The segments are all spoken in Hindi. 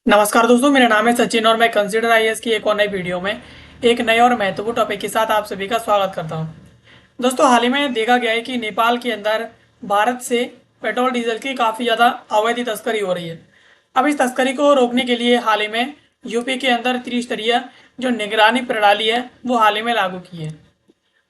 नमस्कार दोस्तों, मेरा नाम है सचिन और मैं कंसिडर आईएएस की एक और नई वीडियो में एक नए और महत्वपूर्ण टॉपिक के साथ आप सभी का स्वागत करता हूं। दोस्तों, हाल ही में देखा गया है कि नेपाल के अंदर भारत से पेट्रोल डीजल की काफ़ी ज़्यादा अवैध तस्करी हो रही है। अब इस तस्करी को रोकने के लिए हाल ही में यूपी के अंदर त्रिस्तरीय जो निगरानी प्रणाली है वो हाल ही में लागू की है।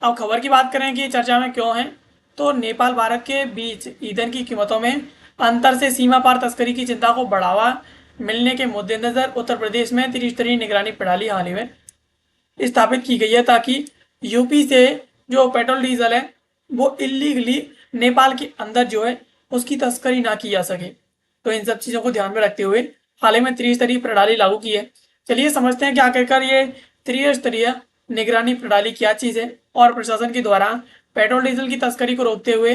अब खबर की बात करें कि चर्चा में क्यों है, तो नेपाल भारत के बीच ईंधन की कीमतों में अंतर से सीमा पार तस्करी की चिंता को बढ़ावा मिलने के मद्देनजर उत्तर प्रदेश में त्रिस्तरीय निगरानी प्रणाली हाल ही में स्थापित की गई है, ताकि यूपी से जो पेट्रोल डीजल है वो इलीगली नेपाल के अंदर जो है उसकी तस्करी ना की जा सके। तो इन सब चीज़ों को ध्यान में रखते हुए हाल ही में त्रिस्तरीय प्रणाली लागू की है। चलिए समझते हैं कि आखिरकार ये त्रिस्तरीय निगरानी प्रणाली क्या चीज़ है और प्रशासन के द्वारा पेट्रोल डीजल की तस्करी को रोकते हुए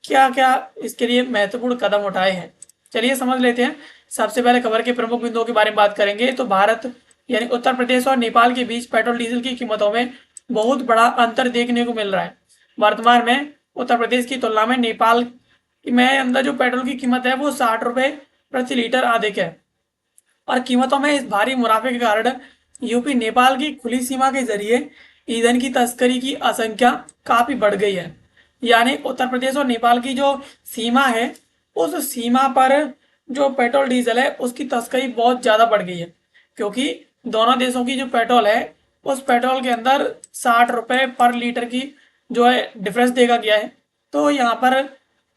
क्या क्या इसके लिए महत्वपूर्ण कदम उठाए हैं। चलिए समझ लेते हैं। सबसे पहले खबर के प्रमुख बिंदुओं के बारे में बात करेंगे तो भारत यानी उत्तर प्रदेश और नेपाल के बीच पेट्रोल डीजल की कीमतों में बहुत बड़ा अंतर देखने को मिल रहा है। वर्तमान में उत्तर प्रदेश की तुलना में नेपाल में अंदर जो पेट्रोल की कीमत है वो 60 रुपये प्रति लीटर अधिक है और कीमतों में इस भारी मुनाफे के कारण यूपी नेपाल की खुली सीमा के जरिए ईंधन की तस्करी की आशंका काफी बढ़ गई है। यानी उत्तर प्रदेश और नेपाल की जो सीमा है उस सीमा पर जो पेट्रोल डीजल है उसकी तस्करी बहुत ज़्यादा बढ़ गई है, क्योंकि दोनों देशों की जो पेट्रोल है उस पेट्रोल के अंदर 60 रुपये पर लीटर की जो है डिफरेंस देखा गया है। तो यहाँ पर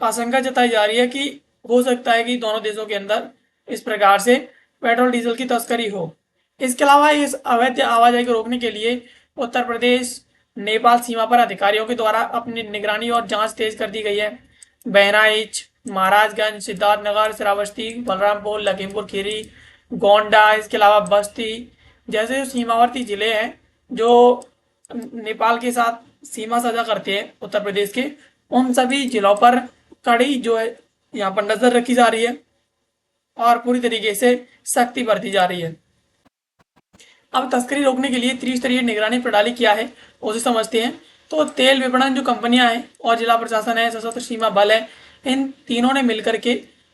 आशंका जताई जा रही है कि हो सकता है कि दोनों देशों के अंदर इस प्रकार से पेट्रोल डीजल की तस्करी हो। इसके अलावा इस अवैध आवाजाही को रोकने के लिए उत्तर प्रदेश नेपाल सीमा पर अधिकारियों के द्वारा अपनी निगरानी और जांच तेज कर दी गई है। बहराइच, महाराजगंज, सिद्धार्थनगर, श्रावस्ती, बलरामपुर, लखीमपुर खीरी, गोंडा, इसके अलावा बस्ती जैसे जो सीमावर्ती जिले हैं जो नेपाल के साथ सीमा साझा करते हैं उत्तर प्रदेश के, उन सभी जिलों पर कड़ी जो है यहाँ पर नजर रखी जा रही है और पूरी तरीके से सख्ती बरती जा रही है। अब तस्करी रोकने के लिए त्रिस्तरीय निगरानी प्रणाली क्या है उसे समझते हैं। तो तेल विपणन जो कंपनियां हैं और जिला प्रशासन है, सशस्त्र सीमा बल है, इन तीनों ने मिलकर के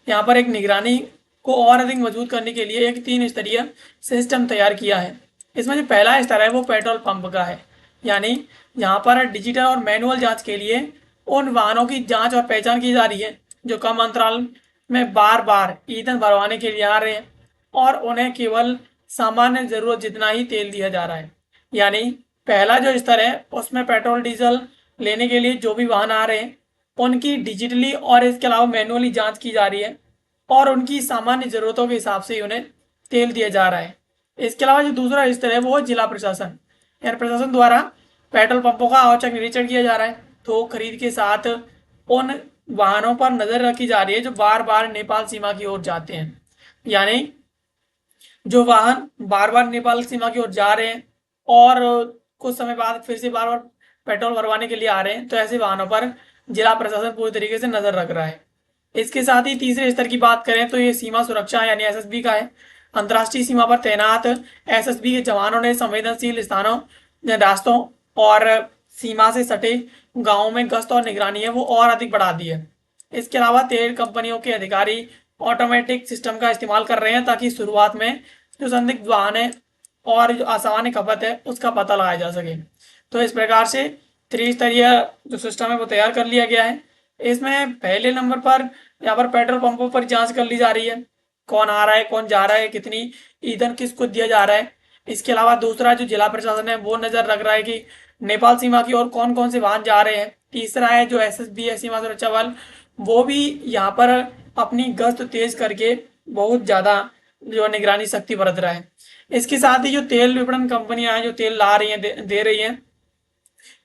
यहाँ पर एक निगरानी को और अधिक मजबूत करने के लिए एक 3 स्तरीय सिस्टम तैयार किया है। इसमें जो पहला स्तर है वो पेट्रोल पंप का है। यानी यहाँ पर डिजिटल और मैनुअल जांच के लिए उन वाहनों की जांच और पहचान की जा रही है जो कम अंतराल में बार बार ईंधन भरवाने के लिए आ रहे हैं और उन्हें केवल सामान्य जरूरत जितना ही तेल दिया जा रहा है। यानी पहला जो स्तर है उसमें पेट्रोल डीजल लेने के लिए जो भी वाहन आ रहे हैं उनकी डिजिटली और इसके अलावा मैनुअली जांच की जा रही है और उनकी सामान्य जरूरतों के हिसाब से उन्हें तेल दिया जा रहा है। इसके अलावा जो दूसरा स्तर है वो जिला प्रशासन, यानी प्रशासन द्वारा पेट्रोल पंपों का औचक निरीक्षण किया जा रहा है। थोक खरीद के साथ उन वाहनों पर नजर रखी जा रही है जो बार बार नेपाल सीमा की ओर जाते हैं। यानी जो वाहन बार बार नेपाल सीमा की ओर जा रहे हैं और कुछ समय बाद फिर से बार बार पेट्रोल भरवाने के लिए आ रहे हैं, तो ऐसे वाहनों पर जिला प्रशासन पूरी तरीके से नजर रख रहा है। इसके साथ ही तीसरे स्तर की बात करें तो ये सीमा सुरक्षा यानी एसएसबी का है। अंतर्राष्ट्रीय सीमा पर तैनात एसएसबी के जवानों ने संवेदनशील स्थानों, रास्तों और सीमा से सटे गांवों में गश्त और निगरानी है वो और अधिक बढ़ा दी है। इसके अलावा तेल कंपनियों के अधिकारी ऑटोमेटिक सिस्टम का इस्तेमाल कर रहे हैं ताकि शुरुआत में जो संदिग्ध वाहन है और जो असामान्य खपत है उसका पता लगाया जा सके। तो इस प्रकार से त्रिस्तरीय जो सिस्टम है वो तैयार कर लिया गया है। इसमें पहले नंबर पर यहाँ पर पेट्रोल पंपों पर जांच कर ली जा रही है, कौन आ रहा है, कौन जा रहा है, कितनी ईंधन किसको दिया जा रहा है। इसके अलावा दूसरा जो जिला प्रशासन है वो नजर रख रहा है कि नेपाल सीमा की ओर कौन कौन से वाहन जा रहे हैं। तीसरा है जो एसएसबी है, सीमा सुरक्षा बल, वो भी यहाँ पर अपनी गश्त तेज करके बहुत ज्यादा जो निगरानी शक्ति बरत रहा है। इसके साथ ही जो तेल विपणन कंपनियां हैं जो तेल ला रही हैं, दे रही हैं,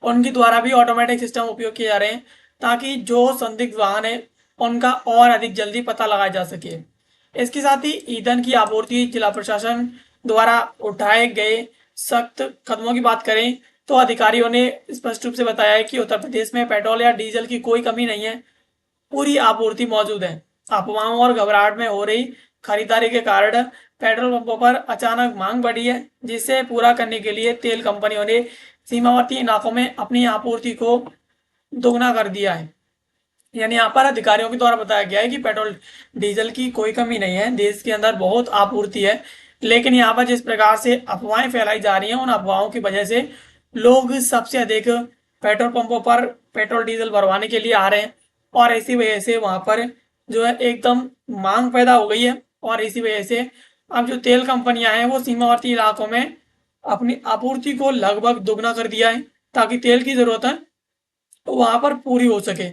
उनके द्वारा भी ऑटोमेटिक सिस्टम उपयोग किए जा रहे हैं ताकि जो संदिग्ध वाहन है उनका और अधिक जल्दी पता लगाया जा सके। इसके साथ ही ईंधन की आपूर्ति जिला प्रशासन द्वारा उठाए गए सख्त कदमों की बात करें तो अधिकारियों ने स्पष्ट रूप से बताया है कि उत्तर प्रदेश में पेट्रोल या डीजल की कोई कमी नहीं है, पूरी आपूर्ति मौजूद है। अफवाहों और घबराहट में हो रही खरीदारी के कारण पेट्रोल पंपों पर अचानक मांग बढ़ी है, जिसे पूरा करने के लिए तेल कंपनियों ने सीमावर्ती इलाकों में अपनी आपूर्ति को दोगुना कर दिया है। यानी यहाँ पर अधिकारियों के द्वारा बताया गया है कि पेट्रोल डीजल की कोई कमी नहीं है, देश के अंदर बहुत आपूर्ति है। लेकिन यहाँ पर जिस प्रकार से अफवाहें फैलाई जा रही हैं, उन अफवाहों की वजह से लोग सबसे अधिक पेट्रोल पंपों पर पेट्रोल डीजल भरवाने के लिए आ रहे हैं, और इसी वजह से वहाँ पर जो है एकदम मांग पैदा हो गई है। और इसी वजह से अब जो तेल कंपनियां हैं वो सीमावर्ती इलाकों में अपनी आपूर्ति को लगभग दुगना कर दिया है, ताकि तेल की जरूरत है तो वहां पर पूरी हो सके।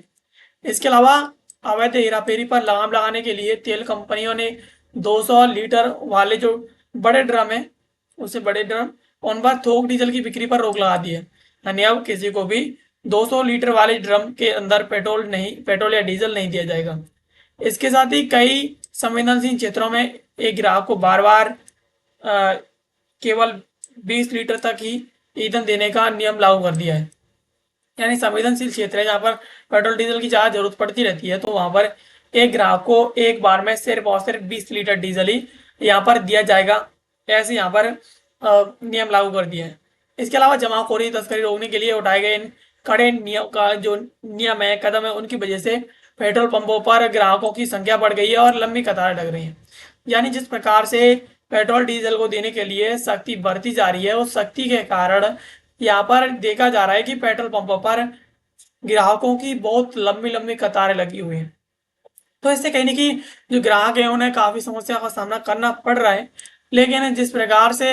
इसके अलावा अवैध हेराफेरी पर लगाम लगाने के लिए तेल कंपनियों ने 200 लीटर वाले जो बड़े ड्रम है, उससे बड़े ड्रम, उन पर थोक डीजल की बिक्री पर रोक लगा दी है। यानी अब किसी को भी 200 लीटर वाले ड्रम के अंदर पेट्रोल या डीजल नहीं दिया जाएगा। इसके साथ ही कई संवेदनशील क्षेत्रों में एक ग्राहक को बार बार केवल 20 लीटर तक ही ईंधन देने का नियम लागू कर दिया है। यानी संवेदनशील क्षेत्र है जहाँ पर पेट्रोल डीजल की ज़्यादा जरूरत पड़ती रहती है, तो वहां पर एक ग्राहक को एक बार में सिर्फ और सिर्फ 20 लीटर डीजल ही यहाँ पर दिया जाएगा। ऐसे यहाँ पर नियम लागू कर दिए हैं। इसके अलावा जमाखोरी तस्करी रोकने के लिए उठाए गए इन कड़े नियम का जो नियम है, कदम है, उनकी वजह से पेट्रोल पंपों पर ग्राहकों की संख्या बढ़ गई है और लंबी कतार लग रही है। यानी जिस प्रकार से पेट्रोल डीजल को देने के लिए सख्ती बढ़ती जा रही है, उस सख्ती के कारण यहाँ पर देखा जा रहा है कि पेट्रोल पंपों पर ग्राहकों की बहुत लंबी लंबी कतारें लगी हुई हैं। तो इससे कहीं ना कहीं जो ग्राहक हैं उन्हें काफ़ी समस्या का सामना करना पड़ रहा है। लेकिन जिस प्रकार से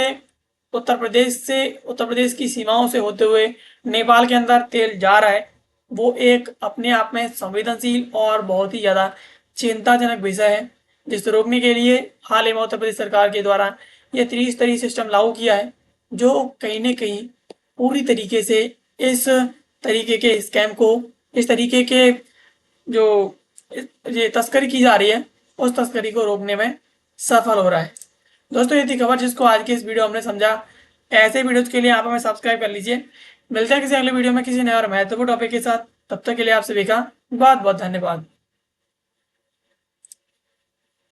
उत्तर प्रदेश की सीमाओं से होते हुए नेपाल के अंदर तेल जा रहा है, वो एक अपने आप में संवेदनशील और बहुत ही ज़्यादा चिंताजनक विषय है, जिसे रोकने के लिए हाल ही में उत्तर प्रदेश सरकार के द्वारा यह त्रिस्तरीय सिस्टम लागू किया है, जो कहीं ना कहीं पूरी तरीके से इस तरीके के स्कैम को, इस तरीके के जो ये तस्करी की जा रही है, उस तस्करी को रोकने में सफल हो रहा है। दोस्तों ये थी खबर जिसको आज के इस वीडियो हमने समझा। ऐसे वीडियोज के लिए आप हमें सब्सक्राइब कर लीजिए। मिलते हैं किसी अगले वीडियो में किसी नए और महत्वपूर्ण टॉपिक के साथ। तब तक के लिए आप सभी का बहुत बहुत धन्यवाद।